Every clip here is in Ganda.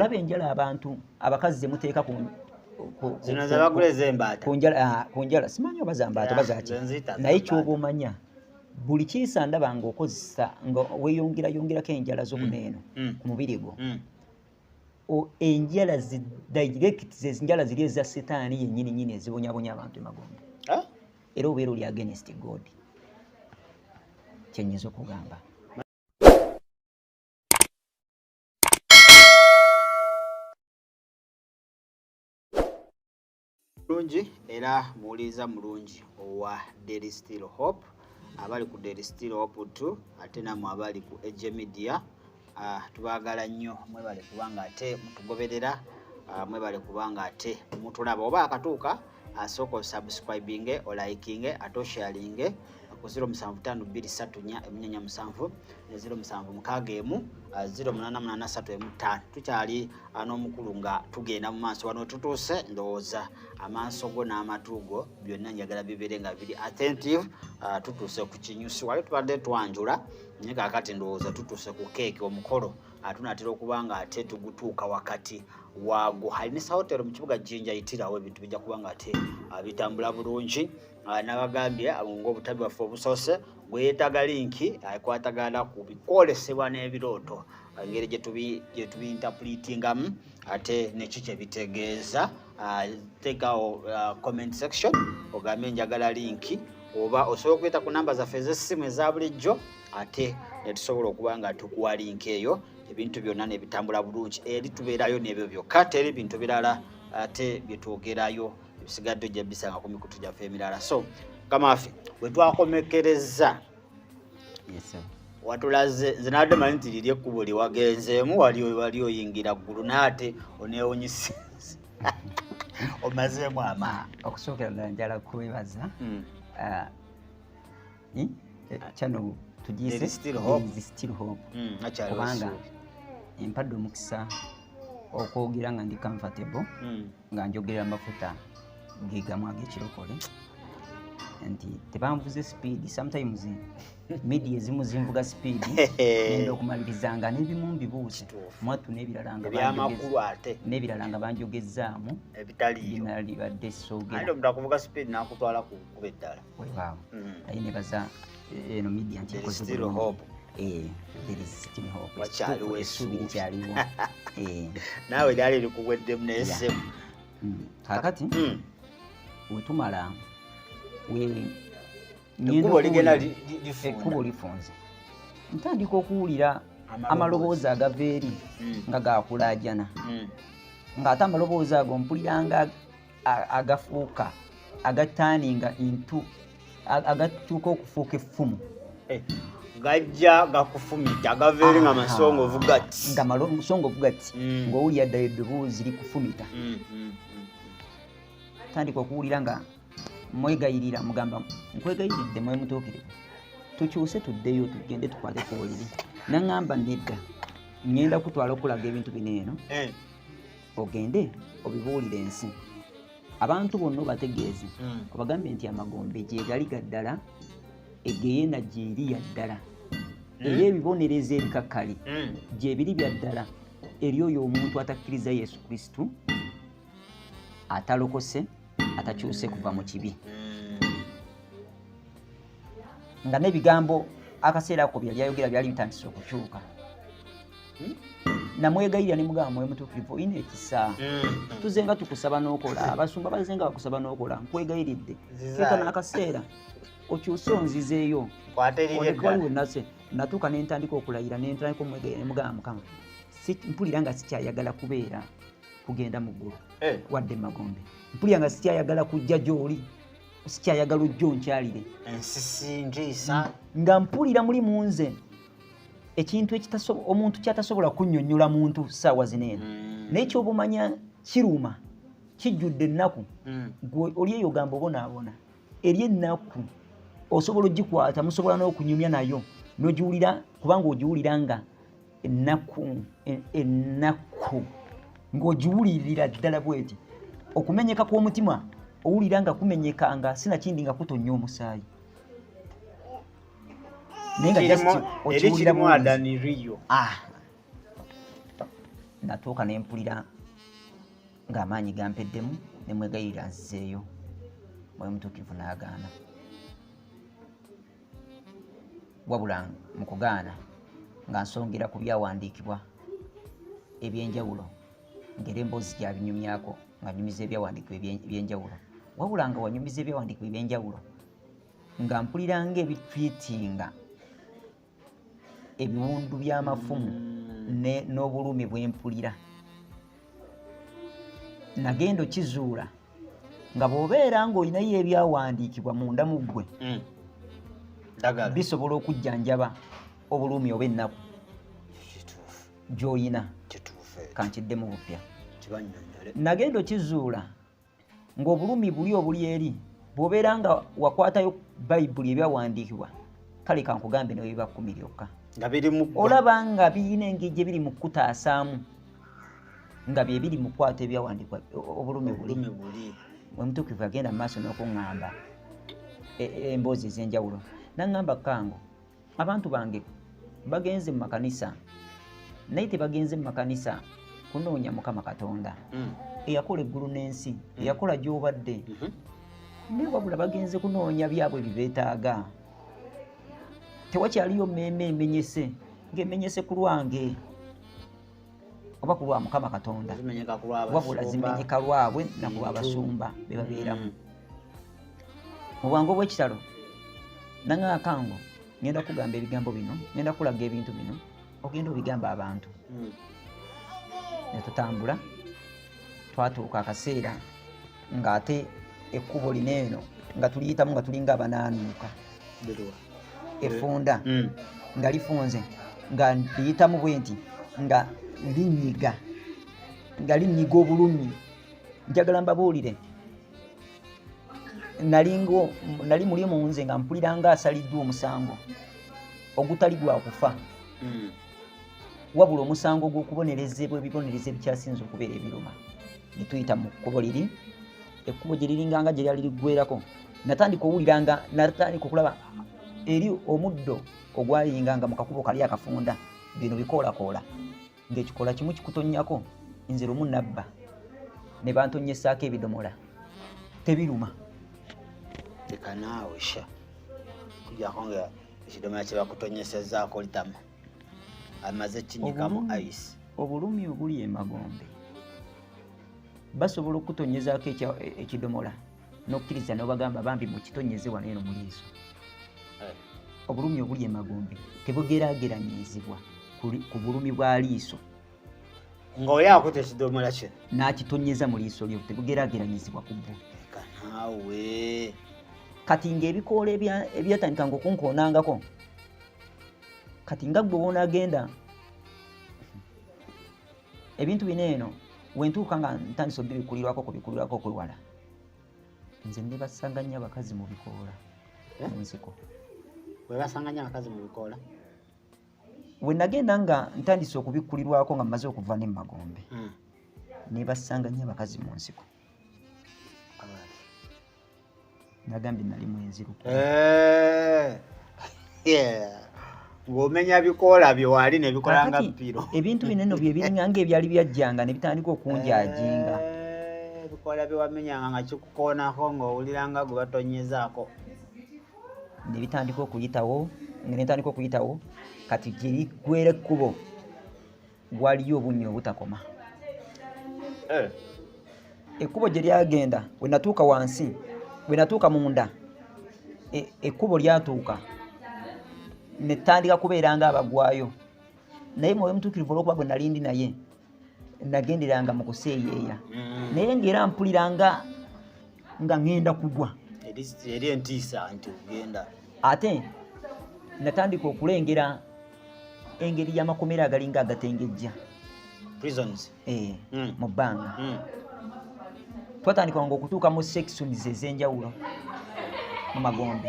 olaba enjala abantu abakazi ze muteeka ku zino zabaguleze embata kunjala simanyi oba zambata bazaki naye kyoba omanya buli kiisa ndaba ng'okozesa nga weeyongerako enjala z'obuneeno ku mubiri gwo enjala direct enjala ziri eza setaani yennyini ezibonyabonya abantu emagombe era obeera oli against God kyenyiza okugamba. Mulungi era muwuliriza mulungi owa Daily Still Hope abali ku Daily Still Hope tu ate namwe abali ku Age Media tubaagala nnyo mwebale kubanga ate mutugoberera mwebale kubanga ate mutulaba oba akatuuka asooka subscribing o liking ate sharing ku 075234 ne 0761 0883 tukyali n'omukulu nga tugenda mu maaso wano tutuuse ndowooza amaaso go n'amatugo byonna njagala bibeere nga biri attentive tutuuse ku kinyusi wali tubadde twanjula naye kaakati ndowooza tutuuse ku keeki omukolo tunaatera okuba nga ate tugutuuka wakati waago halinisa hotero mu kibuga Jinja yitirawo ebintu bijja kuba nga ate bitambula bulungi n'abagambye ng'obutabi bwaffe obusoose gwe yeetaga linki akwatagana ku bikolesebwa n'ebirooto engeri gye tubinterpretingamu ate neki kye bitegeeza teekawo comment section ogambe njagala linki oba osobola okuyita ku namba zaffe ez'essimu eza bulijjo ate ne tusobola okuba nga tukuwa linki eyo ebintu byonna ne bitambula bulungi eri tubeerayo n'ebyo byokka teri bintu birala ate bye twogerayo ebisigadde ojja bisanga ku mikutu gyaffe emirala so kamaffe bwe twakomekereza watulaze nze nadde manyi nti liri ekkubo lye wagenzeemu wali oyingira ggulu naate oneewunyisa omazeemu amaanyi okusookera ddala njala kwebaza channel tugiyise Still Hope kubanga empadde omukisa okwogera nga ndi comfortable nga njogerera amafuta gegamu ag'ekirokole nti tebanvuze speed sometimes media ezimu zinvuga speed nenda okumalirizanga n'ebimu mbibuuse mwattu n'ebirala nga banjogezzaamu binalibadde soogera omuntu akuvuga speed n'akutwala ku eddala weewaawo naye nebaza eno media nti Still Hope essuubi likyaliwo naawe lyali likuweddemu n'essemu kakati wetumala ekkubo lifunze ntandika okuwulira amaloboozi agava eri nga gakulaajana ng'ate amaloboozi ago mpulira nga agafuuka agataaninga intu agatuuka okufuuka effumu gajja gakufumita agava eri nga masongovu gati nga masongovu gati ng'owulira ddala eddoboozi likufumita tandika okuwulira nga mwegayirira mugamba nkwegayiridde mwemutuukirivu tukyuse tuddeyo tugende tukwate ku oliri naŋŋamba nedda ngenda kutwala okulaga ebintu bino eno ogende obibuulire ensi abantu bonna obategeeze obagambe nti amagombe gye gali gaddala egeyena gyeri yaddala era ebibonereza ebikakkali gyebiri byaddala eri oyo omuntu atakkiriza Yesu Kristu atalokose atakyuse kuva mu kibi nga n'ebigambo akaseera ako byayogera byali bitandise okukyuka namwegayirira ne mugamba mwemutuukirivu olina ekisa tuzenga tukusaba n'okola abasumba bazenga bakusaba n'okola nkwegayiridde teeka n'akaseera okyuse onzizeeyo waliwo nase natuuka nentandika okulayira nentandika omwegayirira ne mugamba Mukama mpulira nga sikyayagala kubeera kugenda mu ggulu wadde Magombe mpulira nga sikyayagala kujja gy'oli sikyayagala ojja onkyalire ensisiingiisa nga mpulira muli mu nze ekintu omuntu kyatasobola kunnyonnyola muntu ssaawa zineeno naye kyobumanya kiruma kijjudde ennaku oli eyo gamba obonaabona eri ennaku osobola ogikwata musobola n'okunyumya nayo n'ogiwulira kubanga ogiwulira nga ennaku ng'ogiwulirira ddala bweti okumenyeka kw'omutima owulira nga kumenyeka nga sinakindi nga kutonnya omusaayi natuuka ne mpulira ng'amaanyi gampeddemu ne mwegayirira nzizeeyo. Mwoyo Mutuukirivu n'agaana. Wabula mu kugaana nga nsongera ku byawandiikibwa ebyenjawulo ng'era emboozi gyabinyumyako nga nyumiza ebyawandiikibwa ebyenjawulo. Wabula nga wanyumiza ebyawandiikibwa ebyenjawulo nga mpulira ng'ebitwitinga ebiwundu by'amafumu n'obulumi bwe mpulira. Nagenda okizuula nga bw'obeera ng'olinayo ebyawandiikibwa munda mu ggwe bisobola okujjanjaba obulumi oba ennaku gy'olina. Kankiddemu bupya. Nagenda okizuula ng'obulumi buli obuli eri bw'obeera nga wakwatayo bayibuli ebyawandiikibwa kale kankugambe ne biba 10 byokka. Olaba nga birina engeri gye biri mu kutaasaamu nga bye biri mu kwata ebyawandiikibwa obulumi buli. Mwoyo Mutuukirivu agenda mu maaso n'okuŋŋamba emboozi ez'enjawulo. N'aŋŋamba Kango, abantu bange bagenze mu makanisa naye tebagenze mu makanisa kunoonya Mukama Katonda eyakola eggulu n'ensi, eyakola gy'obadde, naye wabula bagenze kunoonya byabwe bibeetaaga. Tewakyaliyo mmeeme emenyese ng'emenyese ku lwange oba ku lwa Mukama Katonda, wabula zimenyeka lwabwe na ku lw'abasumba be babeeramu. Mu bwangu obw'ekitalo naŋŋamba Kango, ngenda kugamba ebigambo bino, ngenda kulaga ebintu bino, ogenda obigamba abantu. Ne tutambula twatuuka akaseera ng'ate ekkubo lino eno nga tuliyitamu nga tulinga abanaanuuka. Effunda nga lifunze nga liyitamu bwe nti nga linyiga obulumi. Njagala mbabuulire, nali muli mu nze nga mpulira ng'asaliddwa omusango ogutali gwa kufa, wabula omusango gw'okubonerezebwa ebibonerezo ebikyasinze okubeera ebiruma. Ne tuyita mu kkubo liri, ekkubo gye liringanga gye lyali liggwerako. Natandika okulaba eri omuddo ogwayinganga mu kakubo kali akafunda bino bikoolakoola, ng'ekikoola kimu kikutonnyako, nze lumu nabba ne bantonnyessaako ebidomola. Tebiruma. Leka naawe sha kujjako nga ekidomola kye bakutonnyesezzaako litama amaze kinyikamu ice. Obulumi obuli emagombe basobola okutonyezaako ekidomola n'okkiriza n'obagamba bambi mukitonyeze wano eno mu liiso. Obulumi obuli emagombe tebugeraageranyizibwa ku bulumi bwa liiso. Ng'oli akutte ekidomola kye n'akitonyeza mu liiso lyo tebugeraageranyizibwa ku bwo. Leka naawe. Kati ng'ebikoola ebyatandikanga okunkoonangako, kati nga ggwe woonagenda ebintu bino eno wentuuka nga ntandise obibikulirwako kwewala, nze ne basanga nnyo abakazi mu bikoola mu nsiko. We basanga nnyo abakazi mu bikoola? We nagenda nga ntandise okubikulirwako nga mmaze okuva ne mu magombe, ne basanga nnyo abakazi mu nsiko. Nagambye nali mwenziruko. Ng'omenya bikoola byo wali ne bikola nga ppiro. Ebintu binene bye biringa ng'ebyali byajjanga ne bitandika okunjajinga. Ebikoola bye wamenyanga nga kikukoonako ng'owuliranga gwe batonyezaako. Ne bitandika okuyitawo, kati gye liggwera ekkubo waliyo obunnya obutakoma. Ekkubo gye lyagenda we natuuka wansi, we natuuka munda, ekkubo lyatuuka ne ttandika kubeera ng'abagwayo. Naye Mwoyo Mutuukirivu olw'okuba bwe nali ndi naye nagenderanga mu kuseeyeeya, naye ng'era mpulira nga ngenda kugwa. Eri entiisa nti ogenda. Ate natandika okulengera engeri y'amakomera agalinga agatengejja. Prisons. Mu bbanga. Twatandikanga okutuuka mu sections ez'enjawulo mu magombe,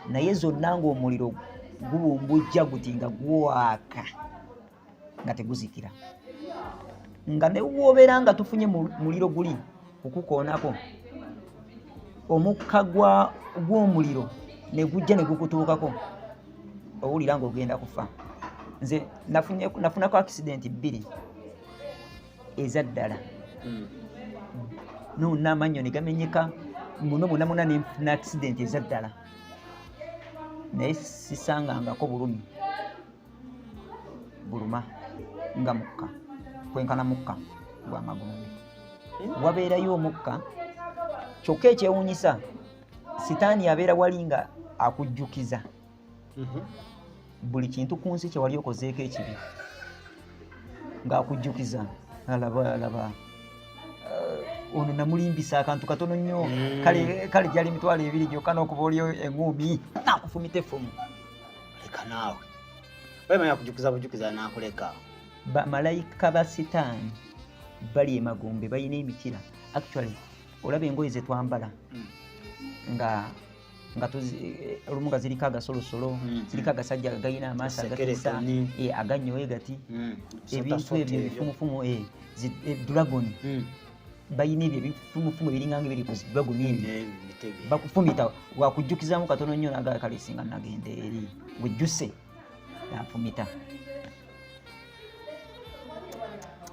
naye zonna ng'omuliro gubumbujja guti nga gwaka nga teguzikira. Nga ne woobeera nga tufunye muliro guli okukoonako, omukka gw'omuliro ne gujja ne gukutuukako, owulira ng'ogenda kufa. Nze nafunako accident 2 ezaddala nonna amanyo ne gamenyeka munamuna ne accident ezaddala naye sisangangako buluma nga mukka kwenkana mukka gwa magumbe wabeerayo omukka kyokka ekyewuunyisa sitaani abeera wali nga akujjukiza buli kintu ku nsi kye wali okozeeko ekibi ng'akujjukiza alaba ono namulimbisa akantu katono nnyo kale gyali mitwalo 2 gyokka n'okuba oli eŋŋumi nakufumita effumu leka naawe wemanya kujjukiza n'akuleka bamalayika ba sitaani bali emagombe balina emikira actually olaba engoye ze twambala nga olumu nga ziriko agasolosolo ziriko agasajja galina amaaso agatisa agannyowe gati ebintu ebyo ebifumufumu dragoni balina ebyo ebifumufumu ebiringanga ebiri ku dragoni ebyo bakufumita wakujjukizamu katono nnyo nagakalesinga nagende eri wejjuse nafumita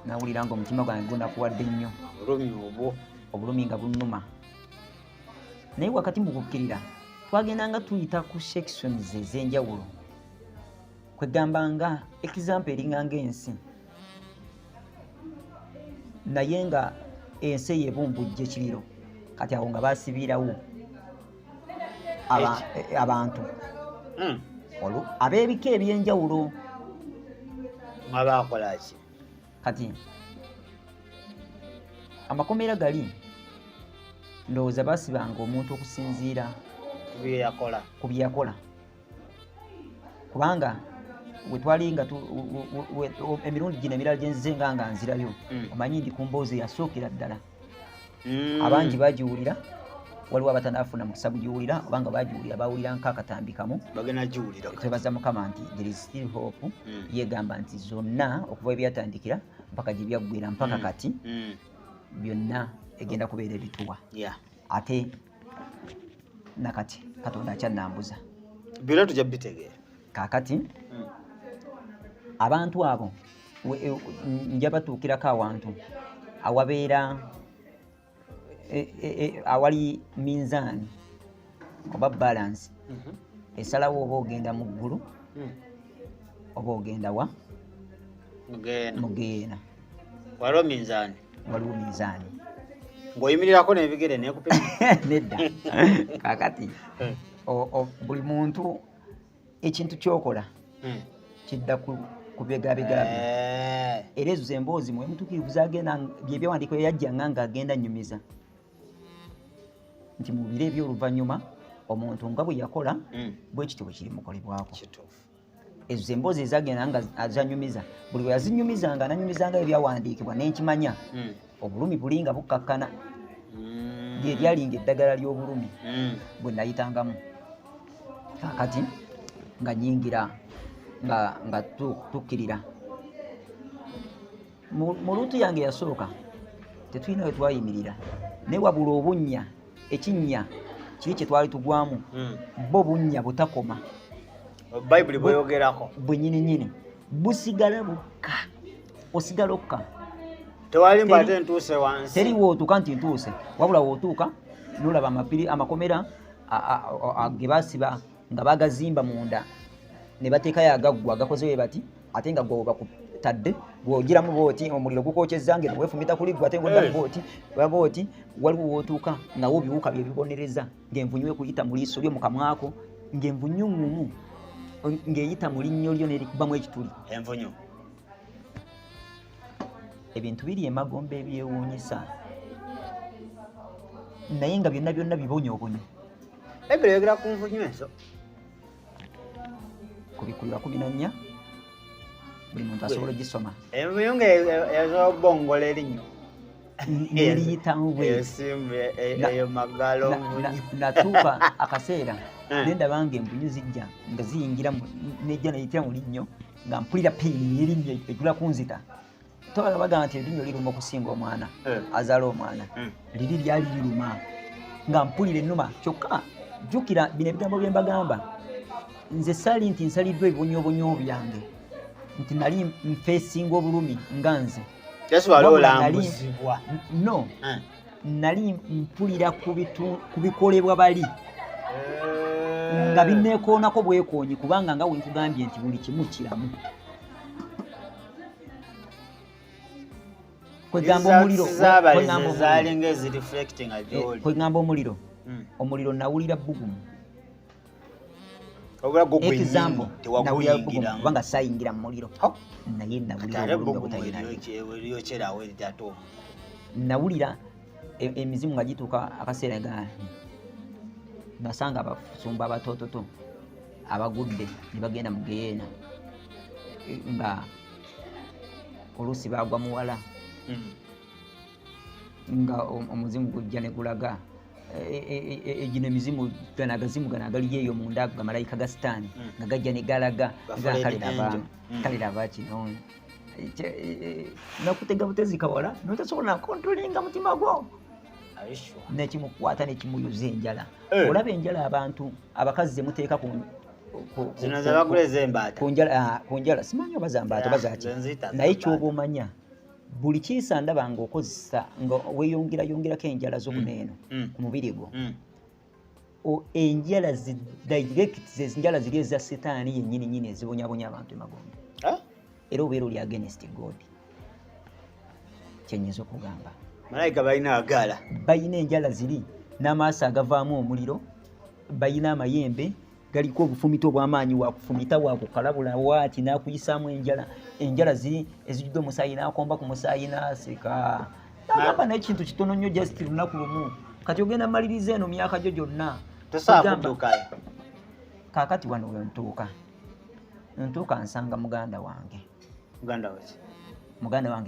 nawulira nga omutima gwange gunakuwadde nnyo obulumi nga bunnuma naye wakati mu kukkirira twagendanga tuyita ku sections ez'enjawulo kwegamba nga example eringa ng'ensi naye nga ensi eyo ebumbujja ekiriro kati awo nga baasibiirawo abantu ab'ebika ebyenjawulo abakolaki kati amakomera gali ndowooza baasibanga omuntu okusinziira ku bye yakola kubanga we twali nga emirundi gino emirala gye nzize nga nzirayo omanyi ndi ku mboozi yasookera ddala abangi bagiwulira waliwo abatanaafuna mukisa gugiwulira obanga bagiwulira bawulira nk'akatambi kamu twebaza mukama nti there is still hope yegamba nti zonna okuva ebyatandikira mpaka gye byaggwera mpaka kati byonna egenda kubeera ebituwa ate nakati katonda akyannambuza byonna tujja bitegeera kaakati abantu abo nja batuukirako awantu awabeera awali minzaani oba balance esalawo oba ogenda mu ggulu oba ogenda wa mugeena waliwo minzaani ng'oyimirirako n'ebigere nekupima nedda kaakati buli muntu ekintu kyokola kidda ku bigabigabyo era ezo emboozi mwe mutuukirivu zagenda byebyawandiiko yajjanga ng'agenda nnyumiza nti mu biro eby'oluvannyuma omuntu nga bwe yakola bwe kityo bwe kiri mukolebwako ezo emboozi ezagenda nga azanyumiza buli we yazinyumizanga ananyumizanga ebyawandiikibwa n'enkimanya obulumi buli nga bukkakkana lye lyalinga eddagala ly'obulumi bwe nayitangamu kaakati nga nyingira nga tukkirira mu luutu yange yasooka tetulina we twayimirira naye wabula obunnya ekinnya kiri kye twali tugwamu bo bunnya butakoma bayibuli bweyogerako bwenyininyini busigala bukka osigala okka tewali mbate ntuuse wansi teri wootuuka nti ntuuse wabula wootuuka nolaba amakomera ge basiba nga bagazimba munda ne bateekayo agaggwa agakoze we bati ate nga gwe bakutadde bw'ogiramu booti omuliro gukookyezza ngeno weefumita kuli gwe ate ngodda booti waliwo wootuuka nawo biwuka bye bibonereza ng'envunyu ekuyita mu liiso lyo mu kamwako ng'envunyu ngumu ng'eyita mu linnyo lyo nerikubamu ekituli envunyu ebintu biri emagombe ebyewuunyisa naye nga byonna bibonyoobonyo ebyo yogera ku nvunyu ezo kubikulira 14 buli muntu asobola ogisoma envunyu nga ezobongola erinnyo neriyitamu eyo magalo natuuka akaseera nendaba nga envunyu zijja nga ziyingira nejja neyitira mu linnyo nga mpulira piini erinnyo ejula kunzita tobaga bagamba nti erinnyo liruma okusinga omwana azaala omwana liri lyali liruma nga mpulira ennuma kyokka jjukira bino ebigambo bye mbagamba nze saali nti nsaliddwa ebibonyoobonyo byange nti nali nfeesinga obulumi nga nze Yesu alolambuzibwa no nali mpulira ku bikolebwa bali nga binneekoonako bwekoonyi kubanga nga wenkugambye nti buli kimu kiramu. Kwegamba omuliro omuliro nawulira bbugumu kubanga sayingira mu muliro naye nawulira emizimu nga gituuka akaseera ga nasanga abasumba abatoototo abagudde ne bagenda mu geyeena nga oluusi bagwa muwala nga omuzimu gujja ne gulaga gino emizimu ganagazimu gano agaliyo eyo munda gamalayika ga sitaani nga gajja ne galaga kaliraba kino nakutega butezi kawala notasobola nakontrolinga mutima gwo nekimukwata nekimuyuza enjala. Olaba enjala abantu abakazi zemuteeka kunjala simanyi oba zambaata bazaki naye kyoba omanya buli kiisa ndaba ng'okozesa nga weeyongerako enjala z'obuneeno ku mubiri gwo enjala enjala ziri eza setaani yennyini ezibonyabonya abantu emagombe era obeera oli against God. Kyenyiza okugamba malayika balina enjala ziri n'amaaso agavaamu omuliro, balina amayembe galiko obufumito obw'amaanyi wakufumita wakukalabula waati n'akuyisaamu enjala ziri ezijjudde omusaayi n'akomba ku musaayi n'aseka n'agamba n'ekintu kitono nnyo just lunaku lumu kati ogenda maliriza eno myaka gyo gyonna kaakati wano we ntuuka nsanga muganda wange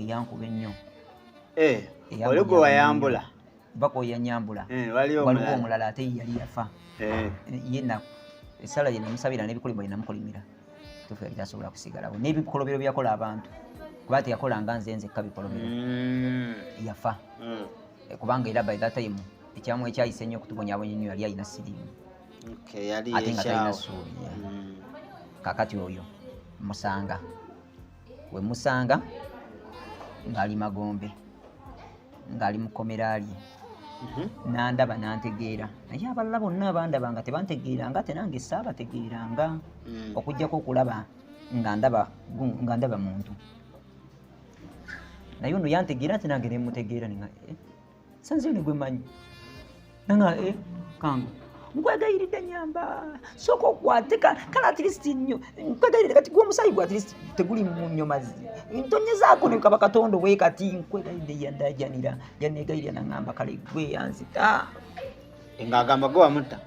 yankuba ennyo oligo wayambula bako yanyambula waliwo omulala ate yali yafa yenna essala ye namusabira n'ebikolimo bye namukolimira tufe bitasobola kusigalawo n'ebikolobero byakola abantu kuba teyakolanga nze nzekka bikolobero yafa kubanga era by that time ekyamu ekyayise ennyo okutubonyabonya nnyo yali alina siriimu ate nga talina suuli. Kakati oyo musanga we musanga ng'ali Magombe ng'ali mu kkomera lye nandaba nantegeera naye abalala bonna abandaba nga tebantegeera nga ate nange saabategeeranga okuggyako okulaba nga ndaba muntu naye ono yantegeera ate nange nemutegeera nga sanzio ne gwe manyi nanga kango nkwegayiridde nyamba sooka okwate kale at least nnyo nkwegayiridde kati gwe omusaayi gwe at least teguli mu nnyo mazzi ntonyezaako ne kaba katonda we kati nkwegayiridde yandajanira yanneegayirira naŋŋamba kale gwe yanzita ng'agamba gwe wamutta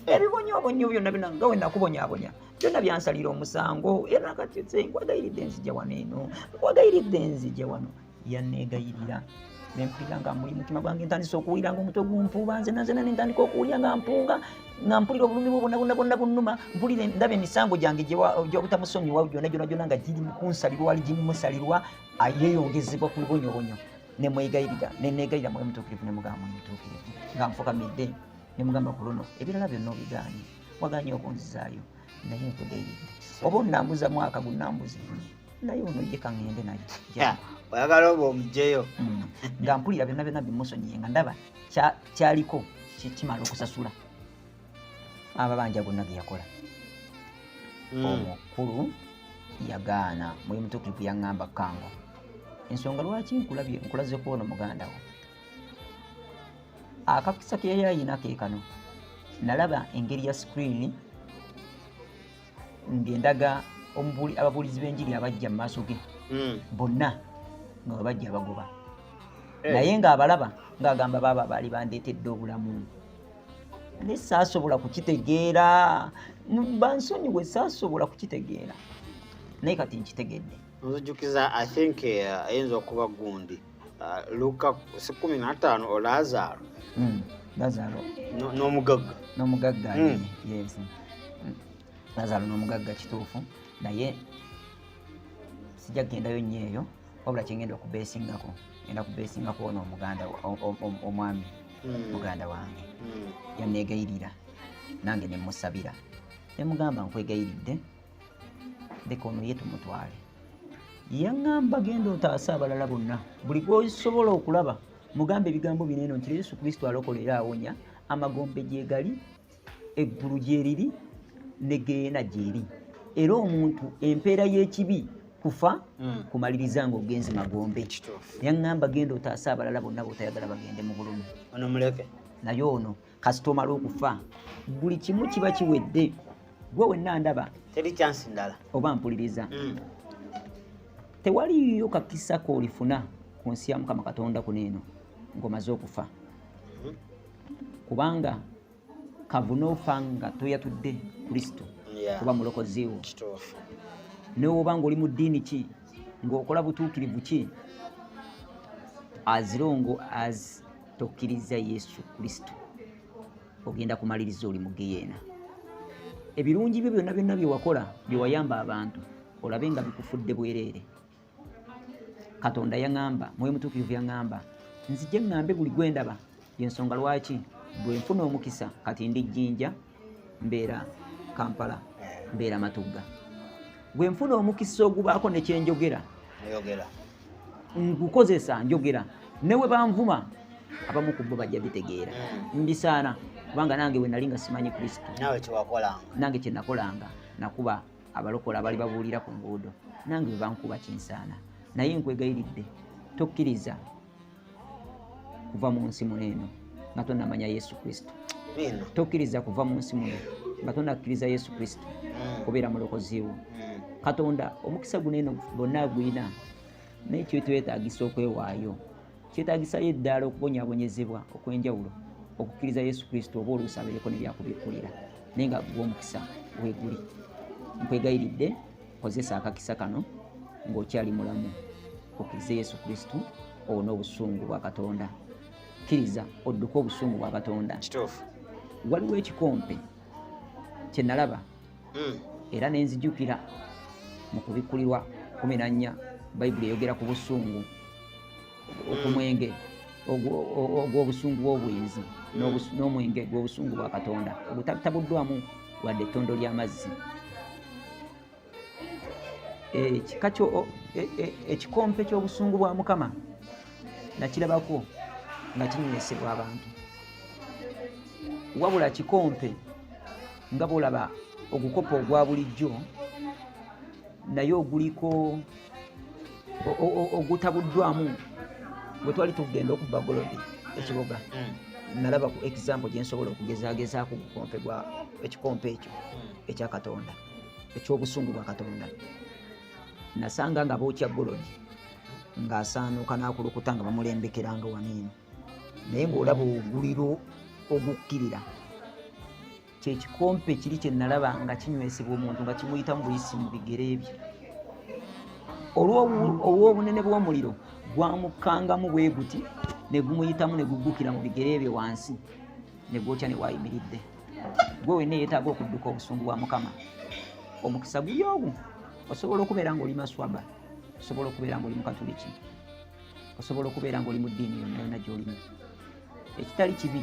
ebibonyoobonyo byonna bina nga we nakubonyaabonya byonna byansalira omusango era kati nkwegayiridde nzija wano eno nkwegayiridde nzija wano yanneegayirira nempulira nga muli mutima gwange ntandisa okuwulira nga omutwe gumpuuba nze nazena nentandika okuwulira nga mpunga nga mpulira obulumi bwo bonna bunnuma mpulira ndaba emisango gyange gy'obutamusonyiwa gyonna nga giri mu kunsalirwa wali gimusalirwa yeeyongezebwa ku bibonyobonyo nemwegayirira neneegayirira mwoyo mutuukirivu nemugamba mwoyo mutuukirivu nga nfukamidde nemugamba ku luno ebirala byonna obigaanye wagaanye okunzizaayo naye nkwegayiridde oba onnambuza mwaka gunnambuzi naye ono ye kaŋŋende naye oyagala oba omugyeyo nga mpulira byonna bimusonyiye nga ndaba kyaliko kimala okusasula amabanja gonna ge yakola. Omukulu yagaana mwoyo mutuukirivu yaŋŋamba kango ensonga lwaki nkulaze kuona muganda wo akakisa ke yali ayina keekano nalaba engeri ya screen ngendaga ababuulizi b'enjiri abajja mu maaso ge bonna nga babajja bagoba naye ng'abalaba ng'agamba baaba baali bandeetedde obulamu ne saasobola kukitegeera bansonyiwe saasobola kukitegeera naye kati nkitegedde nzijjukiza I think ayinza okuba gundi Luka 15 o Lazaro n'omugagga yes Lazaro n'omugagga kituufu naye sijja kugendayo nnyo eyo wabula kyengenda okubeesingako ngenda kubeesingako ono omuganda omwami muganda wange yanneegayirira nange nemusabira nemugamba nkwegayiridde leka ono ye tumutwale yaŋŋamba genda otaasa abalala bonna buli gwosobola okulaba mugambe ebigambo bino eno nti Yesu Kristo alokola era awonya amagombe gye gali eggulu gye liri ne geena gyeri era omuntu empeera y'ekibi kufa kumaliriza ng'ogenze magombe. Yaŋŋamba genda otaasa abalala bonna b'otayagala bagende mu bulumi. Ono muleke naye ono kasita omala okufa buli kimu kiba kiwedde. Gwe wenna ndaba teri chance ndala oba mpuliriza tewaliyo kakisa koolifuna ku nsi ya Mukama Katonda kuno eno ng'omaze okufa kubanga kavuna ofa nga toyatudde Kristo kuba mulokozi wo. Newoba ng'oli mu ddiini ki ng'okola butuukirivu ki azirongo tokkiriza Yesu Kristo ogenda kumaliriza oli mu geyeena. Ebirungi byo byonna byonna bye wakola bye wayamba abantu olabe nga bikufudde bwereere. Katonda yaŋŋamba Mwoyo Mutuukirivu yaŋŋamba nzije ŋŋambe buli gwe ndaba y'ensonga lwaki bwe nfuna omukisa kati ndi Jjinja mbeera Kampala mbeera Matugga bwe nfuna omukisa ogubaako ne kyenjogera ngukozesa njogera ne we banvuma abamu ku bo bajja bitegeera mbisaana kubanga nange we nali nga simanyi Kristo nange kye nakolanga nakuba abalokola abali babuulira ku nguudo nange we bankuba kinsaana. Naye nkwegayiridde tokkiriza kuva mu nsi muno eno nga tonnamanya Yesu Kristo. Tokkiriza kuva mu nsi muno nga tonnakkiriza Yesu Kristo kubeera mulokozi wo. Katonda omukisa guno eno bonna agwina naye kyetwetaagisa okwewaayo kyetaagisayo eddaala okubonyaabonyezebwa okw'enjawulo okukkiriza Yesu Kristo oba oluusi abeereko ne byakubikkulira naye nga gw'omukisa weeguli. Nkwegayiridde kozesa akakisa kano ng'okyali mulamu okkirize Yesu Kristo owone obusungu bwa Katonda. Kkiriza odduke obusungu bwa Katonda. Waliwo ekikompe kye nalaba era ne nzijukira mu kubikkulirwa 14 Bayibuli eyogera ku busungu okumwenge ogw'obusungu bw'obwenzi n'omwenge gw'obusungu bwa Katonda obutabuddwamu wadde ettondo ly'amazzi. Ekikompe ky'obusungu bwa Mukama nakirabako nga kinywesebwa abantu wabula kikompe nga bw'olaba ogukopa ogwa bulijjo naye oguliko ogutabuddwamu bwe twali tugenda okubba Golodi ekiboga nalaba ku example gye nsobola okugezaagezaako ekikompe ekyo ekya Katonda eky'obusungu bwa Katonda. Nasanga nga bookya Golodi ng'asaanuuka n'akulukuta nga bamulembekeranga waniino naye ng'olaba oguliro ogukkirira kyekikompe kiri kye nalaba nga kinywesebwa omuntu nga kimuyitamu buyisi mu bigere bye. Olw'obunene bw'omuliro gwamukkangamu bwe guti ne gumuyitamu ne guggukira mu bigere bye wansi ne gwokya ne waayimiridde. Gwe wenna yeetaaga okudduka obusungu bwa Mukama. Omukisa guli ogwo osobola okubeera ng'oli Maswaba, osobola okubeera ng'oli Mukatuliki, osobola okubeera ng'oli mu ddiini yonna yonna gy'olimu. Ekitali kibi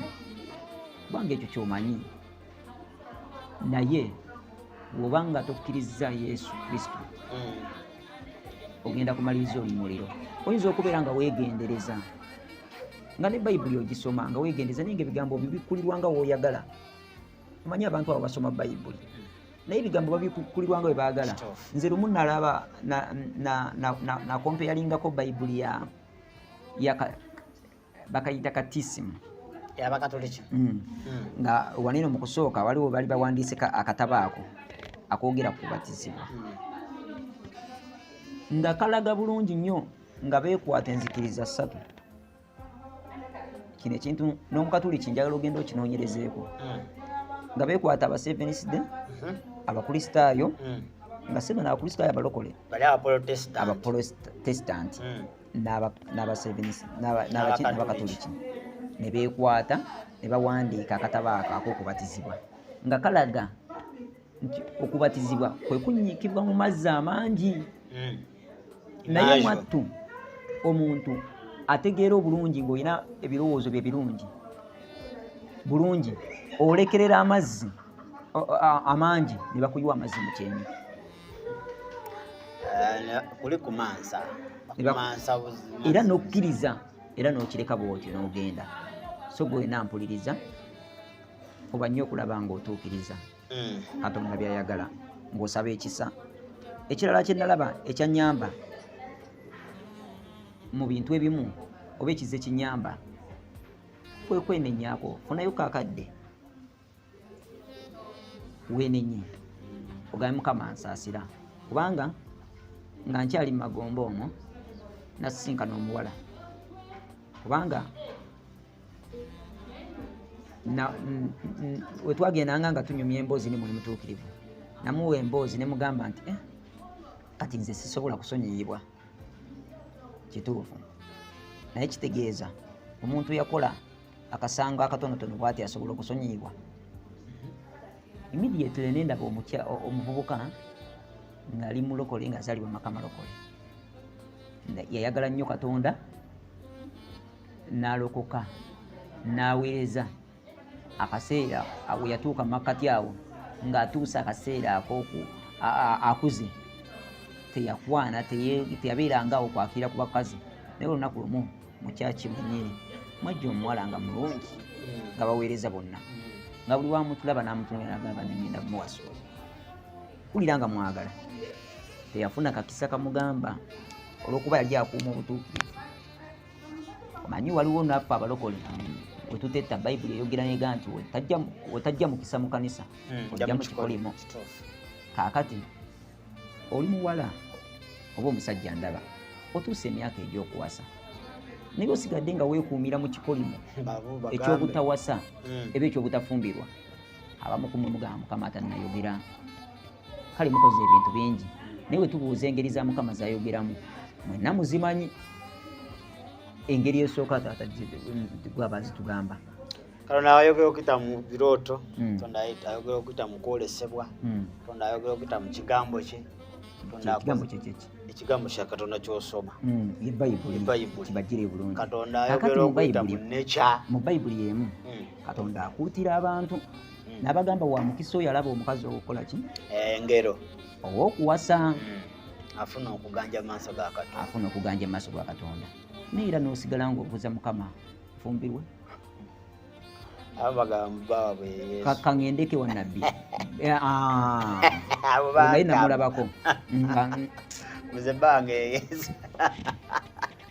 kubanga ekyo ky'omanyi naye bw'oba nga tokkiriza Yesu Kristo ogenda kumaliriza oli muliro. Oyinza okubeera nga weegendereza nga ne Bayibuli ogisoma nga weegendereza naye ng'ebigambo bibikkulirwa nga w'oyagala. Omanyi abantu abo basoma Bayibuli naye ebigambo babikkulirwa nga bwe baagala. Nze lumu nalaba na kompeyalingako Bayibuli bakayita katisimu y'Abakatoliki nga waneno mu kusooka waliwo bali bawandiise akatabo ako akoogera ku kubatizibwa nga kalaga bulungi nnyo nga beekwata enzikiriza 3. Kino ekintu n'Omukatoliki njagala ogenda okinoonyerezeeko nga beekwata aba Seventh Day abakristaayo nga sema n'abakristaayo abalokole abaprotestant n'Abakatoliki ne beekwata ne bawandiika akatabo ako ak'okubatizibwa nga kalaga nti okubatizibwa kwe kunyiikibwa mu mazzi amangi. Naye mwattu omuntu ategeera obulungi ng'olina ebirowoozo bye bulungi olekerera amazzi amangi ne bakuyiwa amazzi mu kyenyi. kuli kumansa era n'okkiriza era n'okireka bw'otyo n'ogenda so gwe nampuliriza oba nnyo okulaba ng'otuukiriza Katonda by'ayagala ng'osaba ekisa. Ekirala kye nalaba ekyannyamba mu bintu ebimu oba ekize kinyamba kwe kwenenyaako funayo kakadde weenenye ogambe Mukama ansaasira kubanga nga nkyali mu Magombe omwo nasisinkana omuwala kubanga wetwagendanga nga tunyumya emboozi ne muli mutuukirivu namuwa emboozi ne mugamba nti kati nze sisobola kusonyiyibwa kituufu naye kitegeeza omuntu yakola akasango akatonotono bw'ati asobola okusonyiyibwa. Immediately nendaba omuvubuka ng'ali mulokole ng'azaalibwa maka malokole yayagala nnyo Katonda n'alokoka n'aweereza akaseera we yatuuka mu makkati awo ng'atuusa akaseera akuze teyakwana teyabeerangawo kwakira ku bakazi naye olunaku lumu mu kyaki mwenyini mwajja omuwala nga mulungi nga baweereza bonna nga buli wamutulaba n'amutunira nagamba negenda kumuwasa kulira nga mwagala teyafuna kakisa kamugamba olw'okuba yali akuuma obutuukirivu. Omanyi waliwo naffe abalokole wetutetta Bayibuli eyogera nega nti wetajja mukisa mu kanisa ojja mu kikolimo. Kaakati oli muwala oba omusajja ndaba otuuse emyaka egy'okuwasa naye osigadde nga weekuumira mu kikolimo eky'obutawasa eba eky'obutafumbirwa abamu kumwe mugamba Mukama atannayogera kale mukoze ebintu bingi naye wetubuuza engeri za Mukama zayogeramu mwenna muzimanyi engeri esooka gwaba zitugamba Katonda ayogera okuyita mu birooto Katonda ayogera okuyita mu kwolesebwa Katonda ayogera okuyita mu kigambo kye ekigambo kya Katonda ky'osoma Bayibuli kibagire bulungi. Katonda ayogera okuyita mu nature mu Bayibuli y'emu Katonda akuutira abantu n'abagamba wa mukisa oyo alaba omukazi owokukola ki engero ow'okuwasa afuna okuganja mu maaso ga Katonda naye era n'osigala ng'obuuza Mukama nfumbirwe abagamba bwe kaŋŋendeke wa nabbi naye namulabako muze bange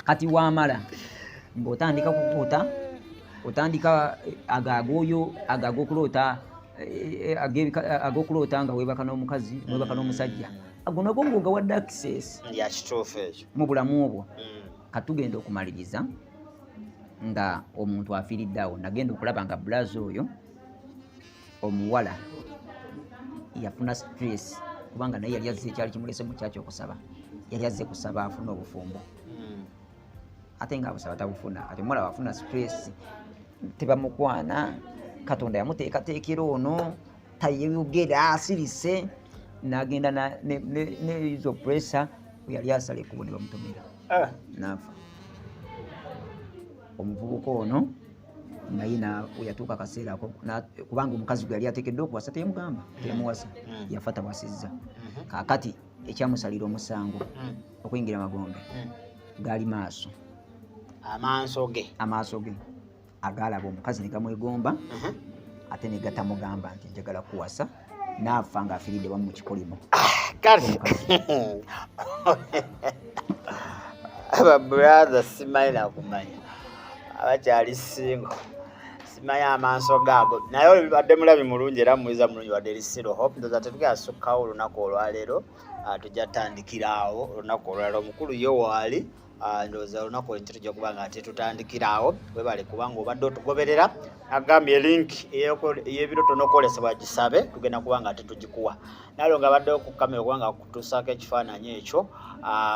kati wamala ng'otandika kukuuta otandika agag'okuloota ag'okuloota nga weebaka n'omukazi weebaka n'omusajja ago nago ng'ogawadde access ya kituufu ekyo mu bulamu obwo. Katugenda okumaliriza nga omuntu afiiridde awo nagenda okulaba nga bulazi oyo omuwala yafuna stress kubanga naye yali azze ekyali kimulese mu kyaki okusaba yali azze kusaba afuna obufumbo ate nga abusaba tabufuna kati omuwala wafuna stress tebamukwana Katonda yamuteekateekera ono tayeyogera asirise n'agenda nezo pressure yali asala ekkubo ne bamutomera nafa. Omuvubuka ono naye yatuuka akaseera ako kubanga omukazi gwe yali ateekeddwa okuwasa teyamugamba teyamuwasa yafa tawasizza. Kaakati ekyamusalira omusango okuyingira Magombe gaali amaaso ge agaalaba omukazi ne gamwegomba ate ne gatamugamba nti njagala kuwasa n'afa ng'afiiridde wamu mu kikolimo. Brother simanyi nakumanya abakyali singo simanyi amaaso gaago naye olibadde mulabi mulungi era muyiza mulungi wadde erisiro hope ndoza tetukyasukkawo olunaku olwaleero tujja tandikiraawo olunaku olwaleero omukulu yo waali ndowooza olunaku olwo tujja kuba nga ate tutandikiraawo webale kubanga obadde otugoberera agambye link ey'ebirooto n'okwolesebwa gisabe tugenda kuba nga ate tugikuwa nalo nga baddewo ku kamera kubanga kutuusaako ekifaananyi ekyo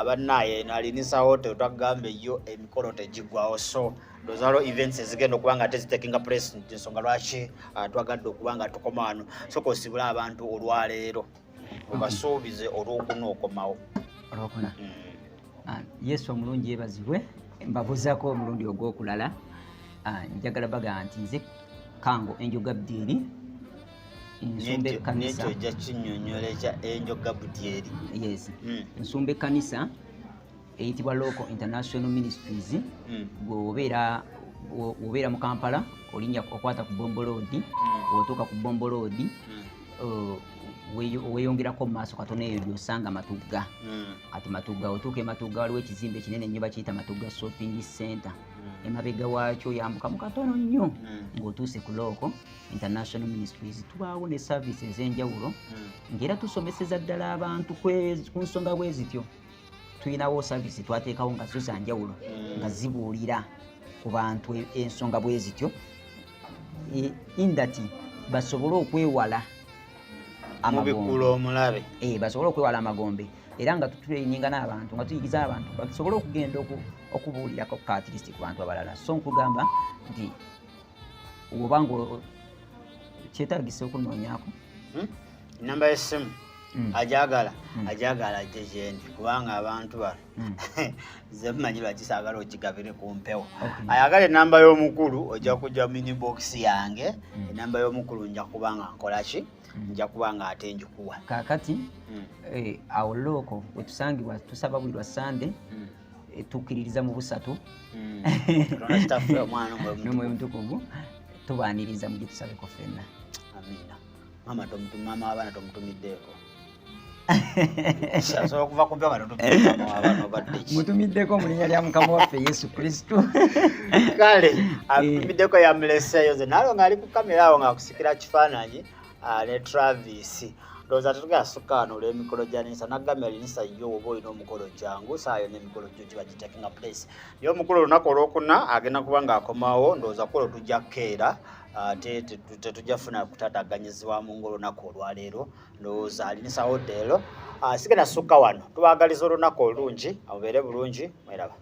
bannaye nalinisawo tetwagambe yo emikolo tegiggwawo so ndowooza events ezigenda okuba nga ate zitakinga place ensonga lwaki twagadde okuba nga tukoma wano soka osibule abantu olwaleero obasuubize olwokuna okomawo olwokuna. Yesu omulungi yeebazibwe mbabuzaako omulundi ogw'okulala njagala baga nti nze Kango Enjoga Abdiiri nsumba ekkanisa nekyo ojja kinyonyola ekya Angel Gabriel. Yes. Nsumba ekkanisa eyitibwa Local International Ministries. Bw'obeera mu Kampala olinnya okwata ku Bombo Road, bw'otuuka ku Bombo Road weeyongerako mu maaso katono eyo gy'osanga Matugga. Kati Matugga otuuka e Matugga waliwo ekizimbe kinene nnyo bakiyita Matugga Shopping Center. Emabega waakyo yambuka mu katono nnyo ng'otuuse ku Local International Ministries. Tubaawo ne services ez'enjawulo ng'era tusomeseza ddala abantu ku nsonga bwe zityo. Tuyinawo service twateekawo nga zo za njawulo nga zibuulira ku bantu ensonga bwe zityo indati basobole okwewala omulabe basobole okwewala amagombe era nga tutraininga n'abantu nga tuyigiriza abantu basobole okugenda okubuulirako at least ku bantu abalala. So nkugamba nti oba nga kyetaagisa okunoonyaako namba y'essimu ajagala ajje gyendi kubanga abantu bano ze mmanyi lwakisaagala okigabire ku mpewo. Ayagala enamba y'omukulu ojja kujja minibox yange. Enamba y'omukulu nja kubanga nkolaki nja kubanga ate njikuwa kaakati awo Local wetusangibwa tusaba buli lwa Sande tukkiririza mu busatu n'omwoyo mutukuvu tubaaniriza mu gye tusabeko ffenna. Amina. Mama w'abaana tomutumiddeeko okuva ku mpewo mutumiddeko mu linnya lya Mukama waffe Yesu Kristo. Kale atumiddeko yamuleseeyo ze naalo ng'ali ku kamera awo ng'akusikira kifaananyi ne Travis. Ndowooza tetugenda sukka wano olw'emikolo gya Ninsa naggambira Ninsa yo oba olina omukolo gyangu saayo n'emikolo gyo giba gitakinga place. Ye omukulu olunaku olwokuna agenda kuba ng'akomawo ndowooza kulo tujja kukeera ate tetujja funa kutaataganyizibwamu ng'olunaku olwaleero. Ndowooza Ninsa Hotel sigenda sukka wano tubaagaliza olunaku olungi mubeere bulungi mweraba.